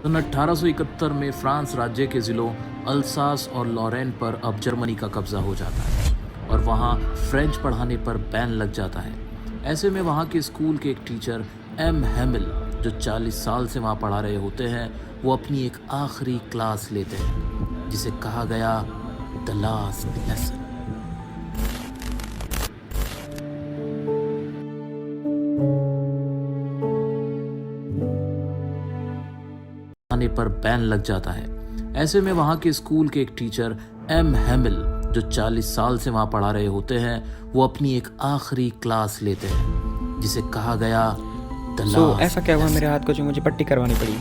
सन 1871 में फ्रांस राज्य के ज़िलों अल्सास और लॉरेन पर अब जर्मनी का कब्जा हो जाता है और वहाँ फ्रेंच पढ़ाने पर बैन लग जाता है। ऐसे में वहाँ के स्कूल के एक टीचर एम हैमिल, जो 40 साल से वहाँ पढ़ा रहे होते हैं, वो अपनी एक आखिरी क्लास लेते हैं जिसे कहा गया द लास्ट लेसन। आने पर बैन लग जाता है। ऐसे में वहाँ के स्कूल के एक टीचर एम हैमिल, जो 40 साल से वहाँ पढ़ा रहे होते हैं, वो अपनी एक आखिरी क्लास लेते हैं जिसे कहा गया द लास्ट। ऐसा क्या हुआ मेरे हाथ को जो मुझे पट्टी करवानी पड़ी?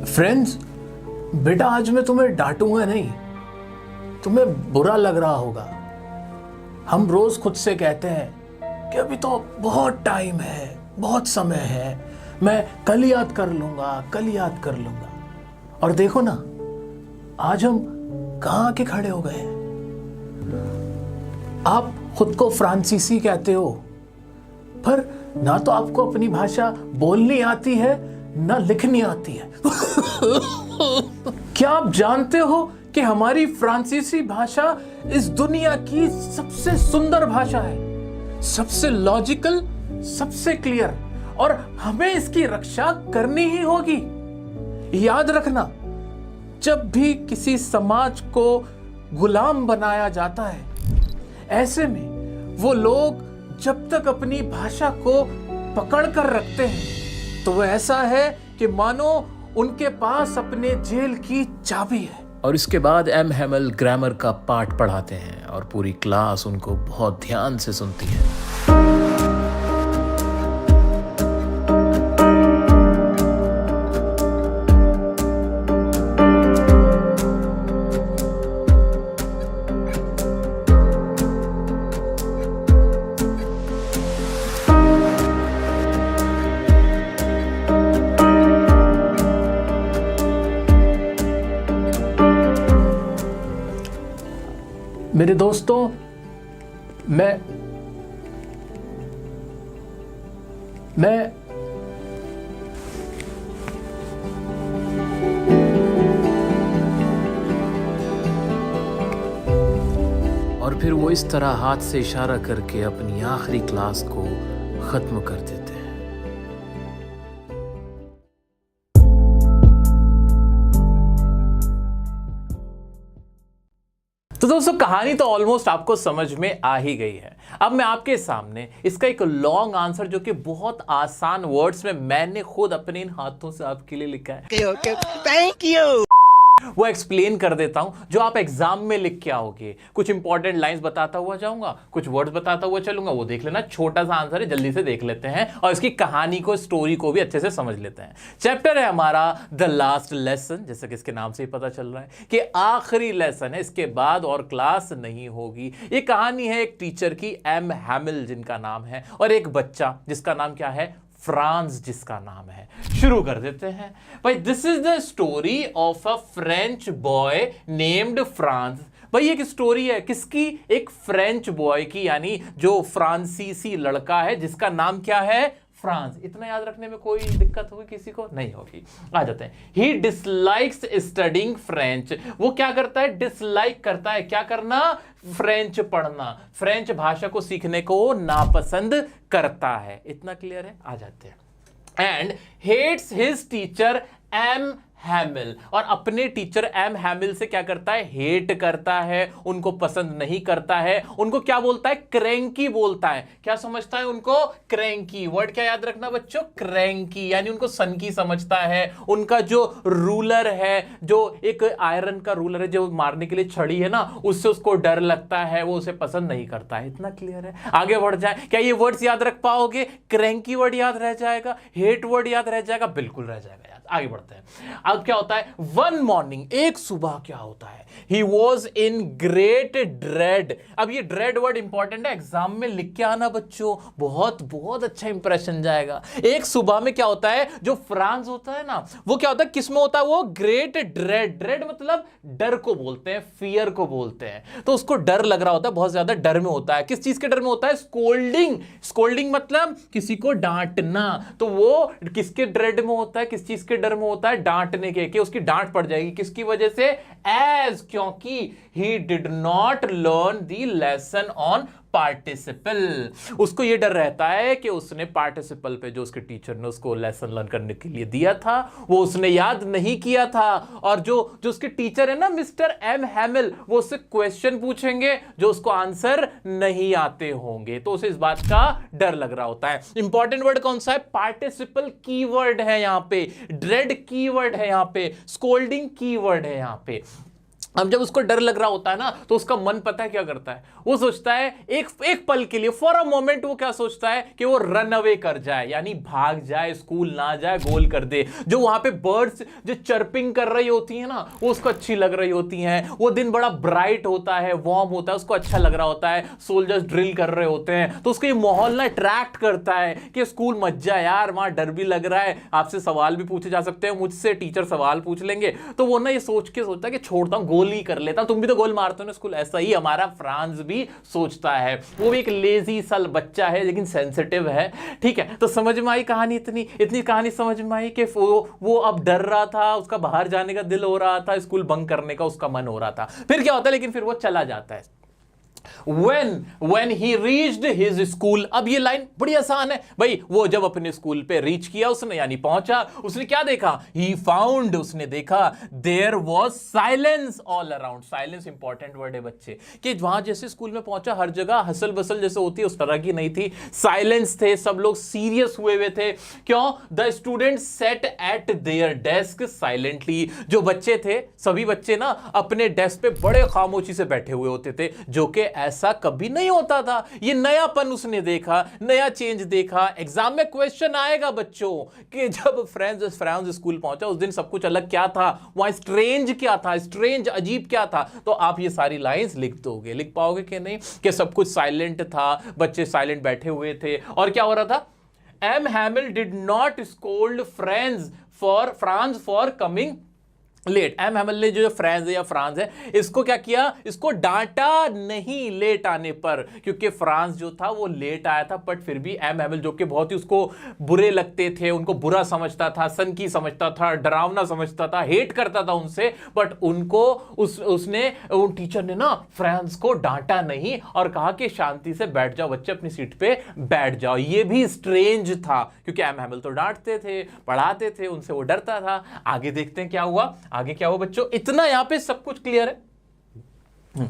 फ्रेंड्स, बेटा आज मैं तुम्हें डांटूंगा नहीं, तुम्हें बुरा लग रहा होगा। हम रोज खुद से कहते हैं कि अभी तो बहुत टाइम है, बहुत समय है, मैं कल याद कर लूंगा, कल याद कर लूंगा। और देखो ना, आज हम कहाँ आके खड़े हो गए हैं। आप खुद को फ्रांसीसी कहते हो, पर ना तो आपको अपनी भाषा बोलनी आती है ना लिखनी आती है। क्या आप जानते हो कि हमारी फ्रांसीसी भाषा इस दुनिया की सबसे सुंदर भाषा है, सबसे लॉजिकल, सबसे क्लियर, और हमें इसकी रक्षा करनी ही होगी। याद रखना, जब भी किसी समाज को गुलाम बनाया जाता है, ऐसे में वो लोग जब तक अपनी भाषा को पकड़ कर रखते हैं तो वो ऐसा है कि मानो उनके पास अपने जेल की चाबी है। और इसके बाद एम हैमिल ग्रामर का पाठ पढ़ाते हैं और पूरी क्लास उनको बहुत ध्यान से सुनती है। मेरे दोस्तों, मैं और फिर वो इस तरह हाथ से इशारा करके अपनी आखिरी क्लास को खत्म कर देते हैं। तो दोस्तों, कहानी तो ऑलमोस्ट आपको समझ में आ ही गई है। अब मैं आपके सामने इसका एक लॉन्ग आंसर, जो कि बहुत आसान वर्ड्स में मैंने खुद अपने इन हाथों से आपके लिए लिखा है, थैंक यू, वो एक्सप्लेन कर देता हूं, जो आप एग्जाम में लिख के आओगे। कुछ इंपॉर्टेंट लाइंस बताता हुआ जाऊंगा, कुछ वर्ड्स बताता हुआ चलूंगा, वो देख लेना। छोटा सा आंसर है, जल्दी से देख लेते हैं और इसकी कहानी को, स्टोरी को भी अच्छे से समझ लेते हैं। चैप्टर है हमारा द लास्ट लेसन, जैसे कि इसके नाम से ही पता चल रहा है कि आखिरी लेसन है, इसके बाद और क्लास नहीं होगी। ये कहानी है एक टीचर की, एम हैमिल जिनका नाम है, और एक बच्चा जिसका नाम क्या है, फ्रांस जिसका नाम है। शुरू कर देते हैं भाई। This is the story of a French boy named France. भाई एक स्टोरी है किसकी? एक फ्रेंच बॉय की, यानी जो फ्रांसीसी लड़का है जिसका नाम क्या है, फ्रांस। इतना याद रखने में कोई दिक्कत होगी किसी को? नहीं होगी। आ जाते हैं। ही डिसलाइक्स स्टडिंग फ्रेंच। वो क्या करता है? डिसलाइक करता है। क्या करना? फ्रेंच पढ़ना, फ्रेंच भाषा को सीखने को नापसंद करता है। इतना क्लियर है? आ जाते हैं। And hates his teacher M Hamel, और अपने टीचर एम हैमिल से क्या करता है? हेट करता है, उनको पसंद नहीं करता है। उनको क्या बोलता है? क्रैंकी बोलता है। क्या समझता है उनको? क्रैंकी। वर्ड क्या याद रखना बच्चों? क्रैंकी, यानी उनको सनकी समझता है। उनका जो रूलर है, जो एक आयरन का रूलर है, जो मारने के लिए छड़ी है ना, उससे उसको डर लगता है, वो उसे पसंद नहीं करता है। इतना क्लियर है? आगे बढ़ जाए। क्या ये वर्ड्स याद रख पाओगे? क्रैंकी वर्ड याद रह जाएगा, हेट वर्ड याद रह जाएगा? बिल्कुल रह जाएगा याद। आगे बढ़ते हैं। अब क्या होता है, वन मॉर्निंग, एक सुबह क्या होता है, he was in great dread. अब ये ड्रेड वर्ड इंपॉर्टेंट है, एग्जाम में लिख के आना बच्चों, बहुत बहुत अच्छा इंप्रेशन जाएगा। एक सुबह में क्या होता है, जो फ्रांस होता है ना, वो क्या होता है, किसमें होता है, वो ग्रेट ड्रेड। ड्रेड मतलब डर को बोलते हैं, फियर को बोलते हैं। तो उसको डर लग रहा होता है, बहुत ज्यादा डर में होता है। किस चीज के डर में होता है, स्कोल्डिंग। स्कोल्डिंग मतलब किसी को डांटना। तो वो किसके ड्रेड में होता है, किस चीज के डर में होता है, डांटने के, कि उसकी डांट पड़ जाएगी। किसकी वजह से, एज, क्योंकि he did not learn the lesson on participle. उसको यह डर रहता है कि उसने पार्टिसिपल पे जो उसके टीचर ने उसको लेसन लर्न करने के लिए दिया था वो उसने याद नहीं किया था। और जो उसके टीचर है ना, मिस्टर एम हैमिल, वो उससे क्वेश्चन पूछेंगे जो उसको आंसर नहीं आते होंगे, तो उसे इस बात का डर लग रहा होता है। इंपॉर्टेंट वर्ड कौन सा है, पार्टिसिपल कीवर्ड है यहां पे, ड्रेड कीवर्ड है यहां पे, स्कोल्डिंग कीवर्ड है यहां पे। अब जब उसको डर लग रहा होता है ना, तो उसका मन पता है क्या करता है, वो सोचता है एक पल के लिए, फॉर अ मोमेंट, वो क्या सोचता है कि वो रन अवे कर जाए, यानी भाग जाए, स्कूल ना जाए, गोल कर दे। जो वहां पे बर्ड्स जो चर्पिंग कर रही होती है ना, वो उसको अच्छी लग रही होती हैं। वो दिन बड़ा ब्राइट होता है, वार्म होता है, उसको अच्छा लग रहा होता है। सोल्जर्स ड्रिल कर रहे होते हैं, तो उसको ये माहौल ना अट्रैक्ट करता है कि स्कूल मत जा यार, वहां डर भी लग रहा है, आपसे सवाल भी पूछे जा सकते हैं, मुझसे टीचर सवाल पूछ लेंगे। तो वो ना ये सोच के सोचता है कि छोड़ता हूं, गोल ही कर लेता हूं। तुम भी तो गोल मारते हो ना स्कूल, ऐसा ही हमारा फ्रांस भी सोचता है। वो भी एक लेजी सा बच्चा है, लेकिन सेंसिटिव है, ठीक है। तो समझ में आई कहानी, इतनी कहानी समझ में आई कि वो अब डर रहा था, उसका बाहर जाने का दिल हो रहा था, स्कूल बंक करने का उसका मन हो रहा था। फिर क्या होता है, लेकिन फिर वो चला जाता है। When he reached his school, अब ये लाइन बड़ी आसान है भाई। वो जब अपने स्कूल पे रीच किया उसने, यानी पहुंचा, उसने क्या देखा, he found, उसने देखा, there was silence all around। Silence important word है बच्चे, कि वहां जैसे स्कूल में पहुंचा हर जगह हसल बसल जैसे होती है उस तरह की नहीं थी, साइलेंस थे, सब लोग सीरियस हुए थे। क्यों, the student set eight there desk silently. जो बच्चे थे, सभी बच्चे ना अपने डेस्क पे बड़े खामोशी से बैठे हुए होते थे, जो कि ऐसा कभी नहीं होता था। ये नयापन उसने देखा, नया चेंज देखा। एग्जाम में क्वेश्चन आएगा बच्चों कि जब फ्रांस स्कूल पहुंचा उस दिन सब कुछ अलग क्या था, वहां स्ट्रेंज क्या था, स्ट्रेंज अजीब क्या था। तो आप ये सारी लाइंस लिख दोगे, लिख पाओगे कि नहीं, कि सब कुछ साइलेंट था, बच्चे साइलेंट बैठे हुए थे। और क्या हो रहा था, M Hamel did not scold Franz for coming late. M Hamel ने जो फ्रांस है या फ्रांस है, इसको क्या किया, इसको डांटा नहीं लेट आने पर, क्योंकि फ्रांस जो था वो लेट आया था। बट फिर भी एम हैमिल, जो कि बहुत ही उसको बुरे लगते थे, उनको बुरा समझता था, सनकी समझता था, डरावना समझता था, हेट करता था उनसे, बट उनको उसने उन टीचर ने ना फ्रांस को डांटा नहीं और कहा कि शांति से बैठ जाओ बच्चे, अपनी सीट पे बैठ जाओ। ये भी स्ट्रेंज था, क्योंकि एम हैमिल तो डांटते थे, पढ़ाते थे, उनसे वो डरता था। आगे देखते हैं क्या हुआ, आगे क्या हुआ बच्चों, इतना यहां पे सब कुछ क्लियर है।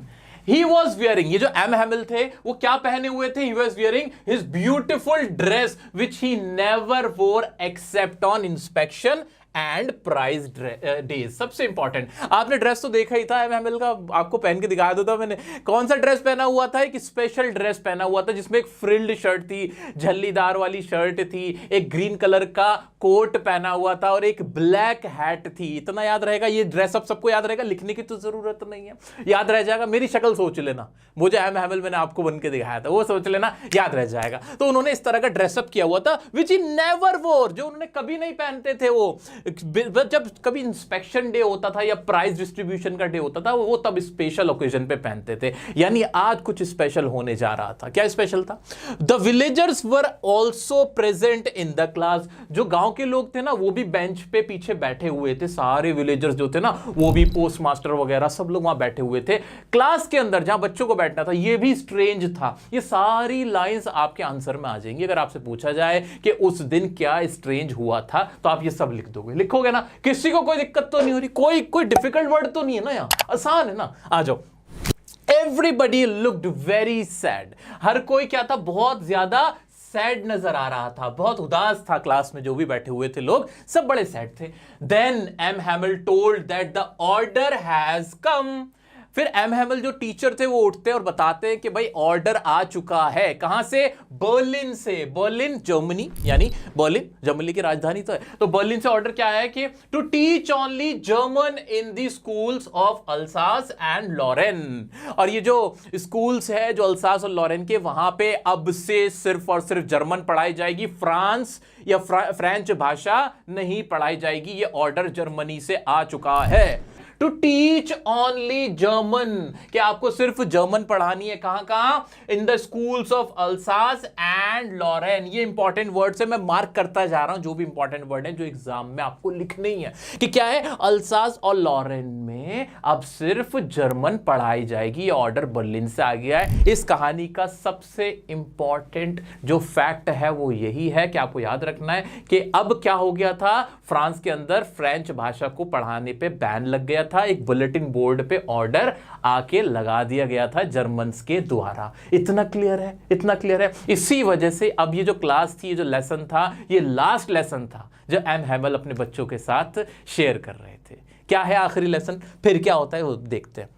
He was wearing, ये जो एम हैमिल थे वो क्या पहने हुए थे, he was wearing his beautiful dress which he never wore except on inspection and prize days. सबसे इंपॉर्टेंट, आपने ड्रेस तो देखा ही था एम हैमिल का, आपको पहन के दिखाया था मैंने। कौन सा ड्रेस पहना हुआ था, एक स्पेशल ड्रेस पहना हुआ था जिसमें एक फ्रिल्ड शर्ट थी, झल्लीदार वाली शर्ट थी, एक ग्रीन कलर का कोट पहना हुआ था और एक ब्लैक हैट थी। इतना याद रहेगा, ये ड्रेस अब सबको याद रहेगा, लिखने की तो जरूरत नहीं है, याद रह जाएगा। मेरी शक्ल सोच लेना, वो जो एम हैमिल मैंने आपको बन के दिखाया था वो सोच लेना, याद रह जाएगा। तो उन्होंने इस तरह का ड्रेसअप किया हुआ था विच ही नेवर वोर, जो उन्होंने कभी नहीं पहनते थे। वो जब कभी इंस्पेक्शन डे होता था या प्राइज डिस्ट्रीब्यूशन का डे होता था, वो तब स्पेशल ओकेजन पे पहनते थे। यानी आज कुछ स्पेशल होने जा रहा था। क्या स्पेशल था, the villagers were also present in the class. जो गांव के लोग थे ना वो भी बेंच पे पीछे बैठे हुए थे, सारे विलेजर्स जो थे ना वो भी, पोस्ट मास्टर वगैरह सब लोग वहां बैठे हुए थे क्लास के अंदर जहां बच्चों को बैठना था। ये भी स्ट्रेंज था। ये सारी लाइंस आपके आंसर में आ जाएंगी। अगर आपसे पूछा जाए कि उस दिन क्या स्ट्रेंज हुआ था तो आप ये सब लिख दोगे, लिखोगे ना, किसी को कोई दिक्कत तो नहीं हो रही, कोई डिफिकल्ट वर्ड तो नहीं है ना, यहां आसान है ना। आ जाओ। Everybody looked very sad. हर कोई क्या था, बहुत ज्यादा सैड नजर आ रहा था, बहुत उदास था। क्लास में जो भी बैठे हुए थे लोग सब बड़े सैड थे। Then M Hamel told that the order has come. फिर एम हैमल जो टीचर थे वो उठते हैं और बताते हैं कि भाई ऑर्डर आ चुका है। कहां से? बर्लिन से। बर्लिन जर्मनी, यानी बर्लिन जर्मनी की राजधानी तो है, तो बर्लिन से ऑर्डर क्या है कि to teach only German in the schools of Alsace and Lorraine. और ये जो स्कूल्स है जो अल्सास और लॉरेन के, वहां पे अब से सिर्फ और सिर्फ जर्मन पढ़ाई जाएगी, फ्रांस या फ्रेंच भाषा नहीं पढ़ाई जाएगी। ये ऑर्डर जर्मनी से आ चुका है। टू टीच ओनली जर्मन, कि आपको सिर्फ जर्मन पढ़ानी है। कहां कहां? In the schools of Alsace and Lorraine. ये इंपॉर्टेंट वर्ड है, मैं मार्क करता जा रहा हूं जो भी इंपॉर्टेंट वर्ड है जो एग्जाम में आपको लिखने ही है कि क्या है। अल्सास और लॉरेन में अब सिर्फ जर्मन पढ़ाई जाएगी। ये ऑर्डर बर्लिन से आ गया है। इस कहानी का सबसे इंपॉर्टेंट जो फैक्ट है वो यही है कि आपको याद रखना है कि अब क्या हो गया था, फ्रांस के अंदर फ्रेंच भाषा को पढ़ाने पे बैन लग गया था। एक बुलेटिन बोर्ड पे ऑर्डर आके लगा दिया गया था जर्मन्स के द्वारा। इतना क्लियर है, इतना क्लियर है। इसी वजह से अब ये जो क्लास थी, ये जो लेसन था, ये लास्ट लेसन था जो एम हैमल अपने बच्चों के साथ शेयर कर रहे थे। क्या है आखिरी लेसन, फिर क्या होता है वो देखते हैं।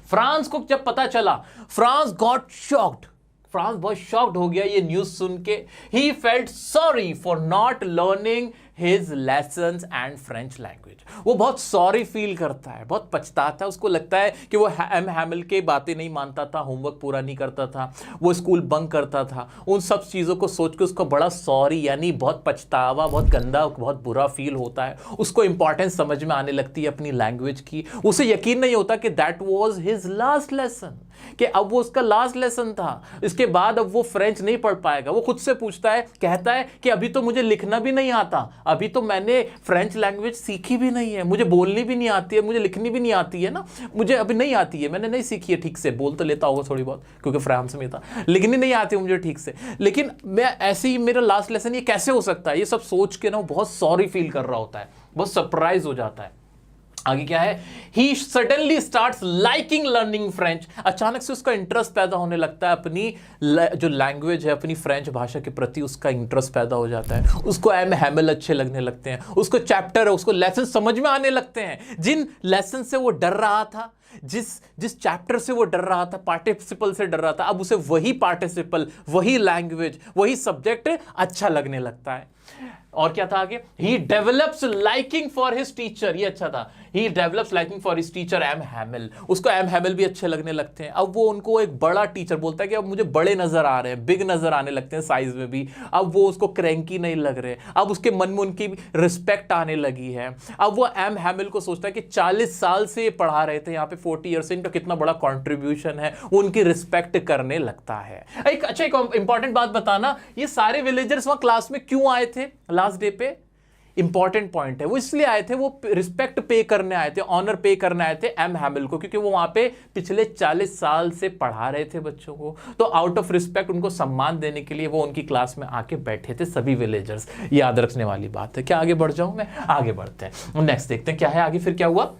फ्रांस को जब पता चला, फ्रांस गॉट शॉक्ड। फ्रांस बहुत शॉक्ड हो गया ये न्यूज सुन के। He felt sorry for not learning his lessons and French language. वो बहुत सॉरी फील करता है, बहुत पछताता है। उसको लगता है कि वो एम हैमल के बातें नहीं मानता था, होमवर्क पूरा नहीं करता था, वो स्कूल बंक करता था। उन सब चीज़ों को सोच के उसको बड़ा सॉरी, यानी बहुत पछतावा, बहुत गंदा, बहुत बुरा फील होता है। उसको इंपॉर्टेंस समझ में आने लगती है अपनी लैंग्वेज की। उसे यकीन नहीं होता कि that was his last lesson, कि अब वो उसका लास्ट लेसन था। इसके बाद अब वो फ्रेंच नहीं पढ़ पाएगा। वो खुद से पूछता है, कहता है कि अभी तो मुझे लिखना भी नहीं आता, अभी तो मैंने फ्रेंच लैंग्वेज सीखी भी नहीं है, मुझे बोलनी भी नहीं आती है, मुझे लिखनी भी नहीं आती है ना, मुझे अभी नहीं आती है, मैंने नहीं सीखी है ठीक से। बोल तो लेता होगा थोड़ी बहुत क्योंकि फ्रांस में था, लिखनी नहीं आती मुझे ठीक से। लेकिन मैं ऐसे ही, मेरा लास्ट लेसन ये कैसे हो सकता है? ये सब सोच के ना वो बहुत सॉरी फील कर रहा होता है, बहुत सरप्राइज हो जाता है। आगे क्या है? He suddenly starts liking learning French. अचानक से उसका इंटरेस्ट पैदा होने लगता है अपनी जो लैंग्वेज है, अपनी फ्रेंच भाषा के प्रति उसका इंटरेस्ट पैदा हो जाता है। उसको एम हैमल अच्छे लगने लगते हैं, उसको चैप्टर, उसको लेसन समझ में आने लगते हैं। जिन लेसन से वो डर रहा था, जिस चैप्टर से वो डर रहा था, पार्टिसिपल से डर रहा था, अब उसे वही पार्टिसिपल, वही लैंग्वेज, वही सब्जेक्ट अच्छा लगने लगता है। और क्या था आगे? He develops liking for his teacher. ये अच्छा था, he develops liking for his teacher M Hamel. उसको एम हैमल भी अच्छे लगने लगते हैं। अब वो उनको एक बड़ा टीचर बोलता है कि अब मुझे बड़े नजर आ रहे हैं, बिग नजर आने लगते हैं साइज में भी। अब वो उसको क्रैंकी नहीं लग रहे, अब उसके मन में उनकी रिस्पेक्ट आने लगी है। अब वो एम हैमल को सोचता है कि 40 साल से ये पढ़ा रहे थे यहाँ पे, 40 ईयर से, इनका कितना बड़ा कॉन्ट्रीब्यूशन है, उनकी रिस्पेक्ट करने लगता है। एक इंपॉर्टेंट बात बताना, ये सारे विलेजर्स वहां क्लास में क्यों आए थे लास्ट डे पे? इंपॉर्टेंट पॉइंट है, वो इसलिए आए थे, वो रिस्पेक्ट पे करने आए थे, ऑनर पे करने आए थे एम हैमल को, क्योंकि वो वहां पे पिछले 40 साल से पढ़ा रहे थे बच्चों को। तो आउट ऑफ रिस्पेक्ट उनको सम्मान देने के लिए वो उनकी क्लास में आके बैठे थे सभी विलेजर्स। याद रखने वाली बात है। क्या आगे बढ़ जाऊं मैं? आगे बढ़ते हैं, नेक्स्ट देखते हैं क्या है आगे। फिर क्या हुआ?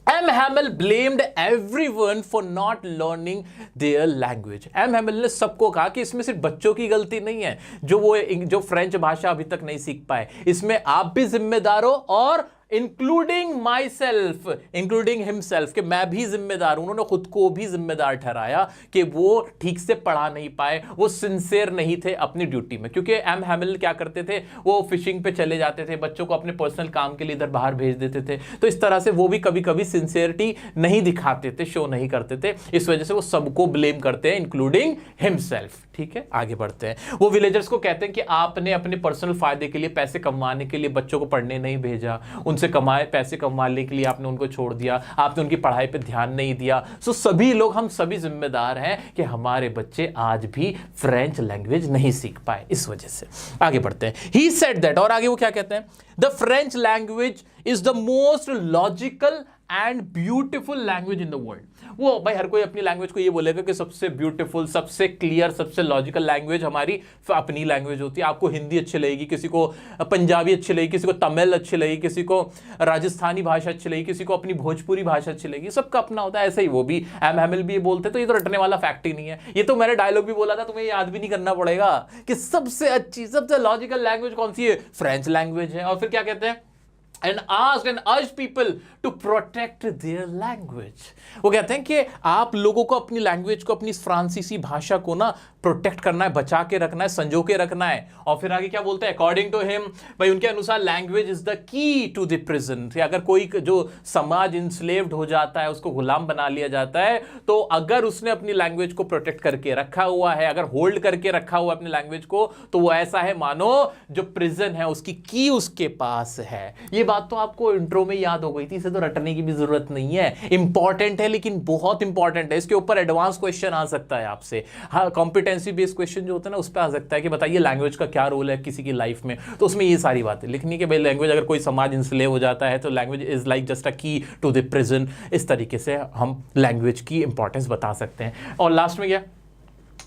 M Hamel blamed everyone for not learning their language. M Hamel ने सबको कहा कि इसमें सिर्फ बच्चों की गलती नहीं है जो फ्रेंच भाषा अभी तक नहीं सीख पाए, इसमें आप भी जिम्मेदार हो, और including my self, including himself, कि मैं भी जिम्मेदार हूं। उन्होंने खुद को भी जिम्मेदार ठहराया कि वो ठीक से पढ़ा नहीं पाए, वो सिंसियर नहीं थे अपनी ड्यूटी में। क्योंकि एम हैमल क्या करते थे, वो फिशिंग पे चले जाते थे, बच्चों को अपने पर्सनल काम के लिए इधर बाहर भेज देते थे, तो इस तरह से वो भी कभी कभी सिंसियरिटी नहीं दिखाते थे, शो नहीं करते थे। इस वजह से वो सबको ब्लेम करते हैं, इंक्लूडिंग हिमसेल्फ। ठीक है, आगे बढ़ते हैं। वो विलेजर्स को कहते हैं कि आपने अपने पर्सनल फायदे के लिए, पैसे कमाने के लिए बच्चों को पढ़ने नहीं भेजा, उनसे पैसे कमाने के लिए आपने उनको छोड़ दिया, आपने उनकी पढ़ाई पे ध्यान नहीं दिया। सो सभी लोग, हम सभी जिम्मेदार हैं कि हमारे बच्चे आज भी फ्रेंच लैंग्वेज नहीं सीख पाए, इस वजह से। आगे बढ़ते हैं। ही सेड दैट, और आगे वो क्या कहते हैं? The French language is the most logical and beautiful language in the world. वो भाई हर कोई अपनी लैंग्वेज को ये बोलेगा कि सबसे ब्यूटीफुल, सबसे क्लियर, सबसे लॉजिकल लैंग्वेज हमारी अपनी लैंग्वेज होती है। आपको हिंदी अच्छी लगेगी, किसी को पंजाबी अच्छी लगेगी, किसी को तमिल अच्छी लगेगी, किसी को राजस्थानी भाषा अच्छी लगेगी, किसी को अपनी भोजपुरी भाषा अच्छी लगेगी, सबका अपना होता है। ऐसे ही वो भी एम हैमल भी ये बोलते, तो ये तो रटने वाला फैक्ट ही नहीं है। ये तो मैंने डायलॉग भी बोला था, तुम्हें याद भी नहीं करना पड़ेगा कि सबसे अच्छी, सबसे लॉजिकल लैंग्वेज कौन सी है? फ्रेंच लैंग्वेज है। और फिर क्या कहते हैं? and asked and urged people to protect their language. वो कहते हैं कि आप लोगों को अपनी लैंग्वेज को, अपनी फ्रांसीसी भाषा को ना प्रोटेक्ट करना है, बचा के रखना है, संजो के रखना है। और फिर आगे क्या बोलते हैं, अकॉर्डिंग टू हिम, भाई उनके अनुसार language is the key to the prison. अगर कोई जो समाज इंस्लेव्ड हो जाता है, उसको गुलाम बना लिया जाता है, तो अगर उसने अपनी लैंग्वेज को प्रोटेक्ट करके रखा हुआ है, अगर होल्ड करके रखा हुआ अपनी लैंग्वेज को, तो वो ऐसा है मानो जो प्रिजन है उसकी की उसके पास है। ये बात तो आपको इंट्रो में याद हो गई थी, इसे तो रटने की भी जरूरत नहीं है। इंपॉर्टेंट है, लेकिन बहुत इंपॉर्टेंट है। इसके ऊपर एडवांस क्वेश्चन आ सकता है आपसे, हाँ, कॉम्पिटेंसी बेस्ड क्वेश्चन जो होता है ना, उस पर आ सकता है कि बताइए लैंग्वेज का क्या रोल है किसी की लाइफ में। तो उसमें ये सारी बातें लिखनी कि भाई लैंग्वेज, अगर कोई समाज इंस्लेव हो जाता है तो language is like just a की टू द प्रिजन। इस तरीके से हम लैंग्वेज की इंपॉर्टेंस बता सकते हैं। और लास्ट में क्या,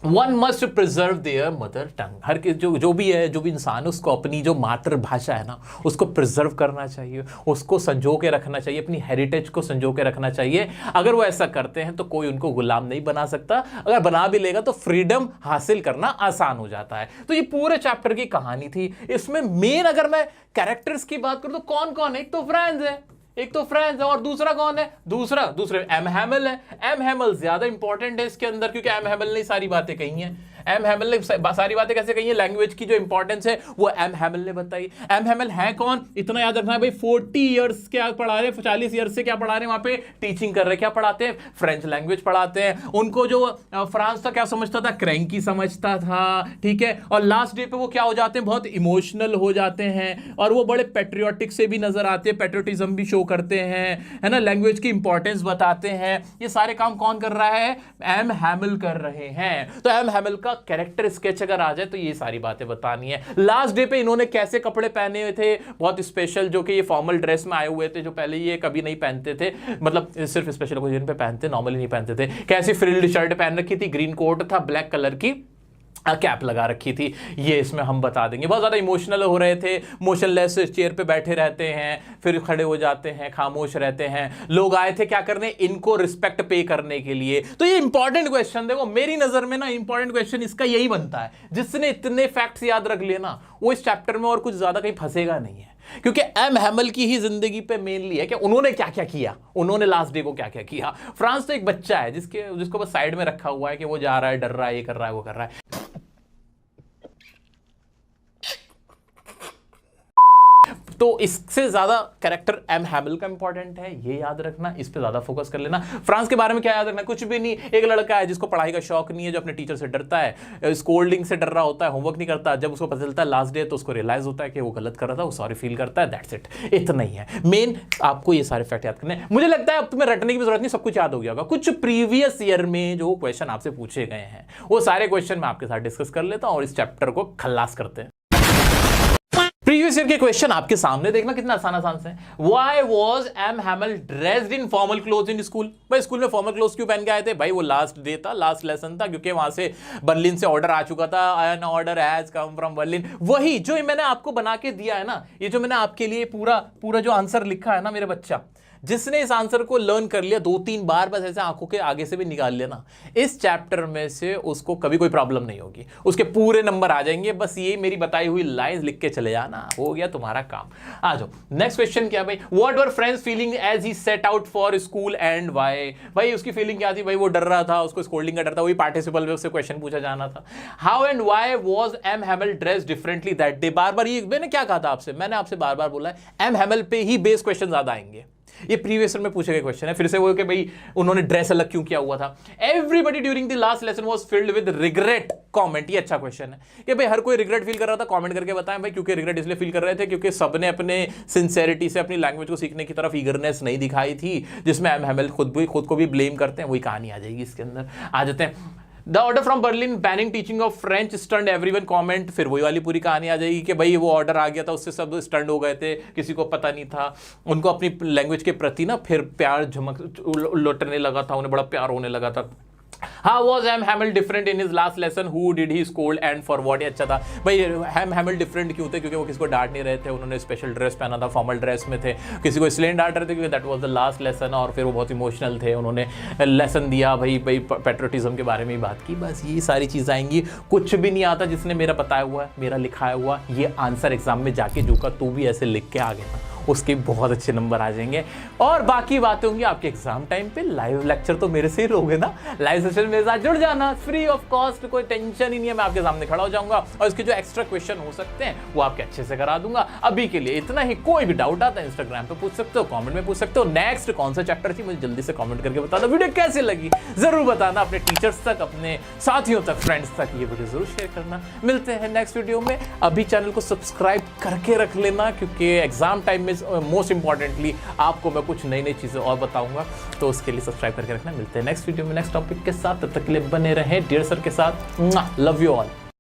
one must preserve their mother tongue. हर जो भी है, जो भी इंसान है, उसको अपनी जो मातृभाषा है ना, उसको प्रिजर्व करना चाहिए, उसको संजो के रखना चाहिए, अपनी हेरिटेज को संजो के रखना चाहिए। अगर वो ऐसा करते हैं तो कोई उनको गुलाम नहीं बना सकता, अगर बना भी लेगा तो फ्रीडम हासिल करना आसान हो जाता है। तो ये पूरे चैप्टर की कहानी थी। इसमें मेन अगर मैं कैरेक्टर्स की बात करूं तो कौन कौन है, एक तो फ्रांस है और दूसरा कौन है, दूसरे एम हैमल है। एम हैमल ज्यादा इंपॉर्टेंट है इसके अंदर, क्योंकि एम हैमल ने सारी बातें कही हैं। एम हैमल ने सारी बातें कैसे कही है, लैंग्वेज की जो इंपॉर्टेंस है वो एम हैमल ने बताई। एम हैमल है कौन, इतना याद रखना है भाई, 40 ईयर्स क्या पढ़ा रहे, 40 ईयर्स से क्या पढ़ा रहे, वहां पे टीचिंग कर रहे, क्या पढ़ाते हैं, फ्रेंच लैंग्वेज पढ़ाते हैं। उनको जो फ्रांस था क्या समझता था, क्रैंकी समझता था, ठीक है। और लास्ट डे पे वो क्या हो जाते हैं, बहुत इमोशनल हो जाते हैं, और वो बड़े पेट्रियोटिक से भी नजर आते हैं, पेट्रियोटिज्म भी शो करते हैं, है ना, लैंग्वेज की इंपॉर्टेंस बताते हैं। ये सारे काम कौन कर रहा है, एम हैमल कर रहे हैं। तो एम हैमल का कैरेक्टर स्केच अगर आ जाए तो ये सारी बातें बतानी है। लास्ट डे पे इन्होंने कैसे कपड़े पहने हुए थे, बहुत स्पेशल, जो कि ये फॉर्मल ड्रेस में आए हुए थे, जो पहले ये कभी नहीं पहनते थे, मतलब सिर्फ स्पेशल ओकेजन पे पहनते, नॉर्मली नहीं पहनते थे। कैसी फ्रिल्ड शर्ट पहन रखी थी, ग्रीन कोट था, ब्लैक कलर की कैप लगा रखी थी, ये इसमें हम बता देंगे। बहुत ज़्यादा इमोशनल हो रहे थे, मोशनलेस चेयर पे बैठे रहते हैं, फिर खड़े हो जाते हैं, खामोश रहते हैं। लोग आए थे क्या करने, इनको रिस्पेक्ट पे करने के लिए। तो ये इंपॉर्टेंट क्वेश्चन, देखो मेरी नज़र में ना इंपॉर्टेंट क्वेश्चन इसका यही बनता है। जिसने इतने फैक्ट्स याद रख लिए ना, वो इस चैप्टर में और कुछ ज़्यादा कहीं फंसेगा नहीं है, क्योंकि एम हैमल की ही जिंदगी पे मेनली है कि उन्होंने क्या क्या किया, उन्होंने लास्ट डे को क्या क्या किया। फ्रांस तो एक बच्चा है जिसको बस साइड में रखा हुआ है कि वो जा रहा है, डर रहा है, ये कर रहा है, वो कर रहा है। तो इससे ज्यादा कैरेक्टर एम हैमल का इंपॉर्टेंट है, ये याद रखना, इस पे ज्यादा फोकस कर लेना। फ्रांस के बारे में क्या याद रखना, कुछ भी नहीं। एक लड़का है जिसको पढ़ाई का शौक नहीं है, जो अपने टीचर से डरता है, स्कोल्डिंग से डर रहा होता है, होमवर्क नहीं करता। जब उसको पता चलता है लास्ट डे, तो उसको रियलाइज होता है कि वो गलत कर रहा था, वो सॉरी फील करता है, दैट्स इट, इतना ही है मेन। आपको ये सारे फैक्ट याद करने हैं। मुझे लगता है अब तुम्हें रटने की भी जरूरत नहीं, सब कुछ याद हो गया होगा। कुछ प्रीवियस ईयर में जो क्वेश्चन आपसे पूछे गए हैं, वो सारे क्वेश्चन मैं आपके साथ डिस्कस कर लेता हूं और इस चैप्टर को खल्लास करते हैं। प्रीवियस ईयर के क्वेश्चन आपके सामने, देखना कितना आसान से। Why was M Hamel dressed in formal clothes in school? भाई स्कूल में फॉर्मल क्लोथ क्यों पहन के आए थे? भाई वो लास्ट डे था, लास्ट लेसन था, क्योंकि वहां से बर्लिन से ऑर्डर आ चुका था। An order has come from Berlin. वही जो मैंने आपको बना के दिया है ना, ये जो मैंने आपके लिए पूरा जो आंसर लिखा है ना मेरे बच्चा, जिसने इस आंसर को लर्न कर लिया 2-3 बार, बस ऐसे आंखों के आगे से भी निकाल लेना, इस चैप्टर में से उसको कभी कोई प्रॉब्लम नहीं होगी, उसके पूरे नंबर आ जाएंगे। बस ये मेरी बताई हुई लाइंस लिख के चले जाना, हो गया तुम्हारा काम। आ जाओ नेक्स्ट क्वेश्चन क्या भाई, what were friends feeling as he set out for school and why? भाई उसकी फीलिंग क्या थी? भाई वो डर रहा था, उसको स्कोल्डिंग का डर था, वही पार्टिसिपल में उससे क्वेश्चन पूछा जाना था। How and why was M Hamel dress differently that day? बार बार ये मैंने क्या कहा था आपसे, मैंने आपसे बार बार बोला है एम हैमल पे ही बेस क्वेश्चन ज्यादा आएंगे। ये प्रीवियस ईयर में पूछे गए क्वेश्चन है। फिर से वो कि भाई उन्होंने ड्रेस अलग क्यों किया हुआ था। Everybody during the last lesson was filled with regret comment. ये अच्छा क्वेश्चन है कि भाई हर कोई रिग्रेट फील कर रहा था, कमेंट करके बताएं भाई। क्योंकि रिग्रेट इसलिए फील कर रहे थे क्योंकि सबने अपने सिंसेरिटी से अपनी लैंग्वेज को सीखने की तरफ ईगरनेस नहीं दिखाई थी, जिसमें एम हैमल खुद को भी ब्लेम करते हैं। वही कहानी आ जाएगी इसके अंदर। आ जाते हैं The order from Berlin banning teaching of French stunned everyone comment। फिर वही वाली पूरी कहानी आ जाएगी कि भाई वो ऑर्डर आ गया था, उससे सब स्टंड हो गए थे, किसी को पता नहीं था। उनको अपनी लैंग्वेज के प्रति ना फिर प्यार लौटने लगा था, उन्हें बड़ा प्यार होने लगा था। How was ham हैमिल different in his last lesson, who did he scold and for what. अच्छा था भाई, हैम हैमिल डिफरेंट क्यों थे? क्योंकि वो किसी को डांट नहीं रहे थे, उन्होंने स्पेशल ड्रेस पहना था, फॉर्मल ड्रेस में थे। किसी को इसलिए डांट रहे थे क्योंकि that was the last lesson, और फिर वो बहुत इमोशनल थे, उन्होंने लेसन दिया भाई पेट्रोटिज्म के बारे में ही बात की। बस ये सारी चीज़ आएंगी। कुछ भी नहीं आता जिसने मेरा बताया हुआ है, मेरा लिखाया हुआ ये आंसर एग्जाम में जाके जो का तू भी ऐसे लिख के आ गया ना, उसके बहुत अच्छे नंबर आ जाएंगे। और बाकी बातें होंगी आपके एग्जाम टाइम पे। लाइव लेक्चर तो मेरे से ही लोगे ना, लाइव सेशन मेरे साथ जुड़ जाना, फ्री ऑफ कॉस्ट, कोई टेंशन ही नहीं है। मैं आपके सामने खड़ा हो जाऊंगा और इसके जो एक्स्ट्रा क्वेश्चन हो सकते हैं वो आपके अच्छे से करा दूंगा। अभी के लिए इतना ही। कोई भी डाउट आता है इंस्टाग्राम पे पूछ सकते हो, कॉमेंट में पूछ सकते हो। नेक्स्ट कौन सा चैप्टर थी मुझे जल्दी से कॉमेंट करके बता दो। वीडियो कैसी लगी जरूर बताना, अपने टीचर्स तक, अपने साथियों तक, फ्रेंड्स तक ये वीडियो जरूर शेयर करना। मिलते हैं नेक्स्ट वीडियो में। अभी चैनल को सब्सक्राइब करके रख लेना, क्योंकि एग्जाम टाइम में मोस्ट इंपॉर्टेंटली आपको मैं कुछ नई नई चीज़ें और बताऊंगा, तो उसके लिए सब्सक्राइब करके रखना। मिलते हैं नेक्स्ट वीडियो में नेक्स्ट टॉपिक के साथ, तब तक के लिए बने रहें डियर सर के साथ। Love you all.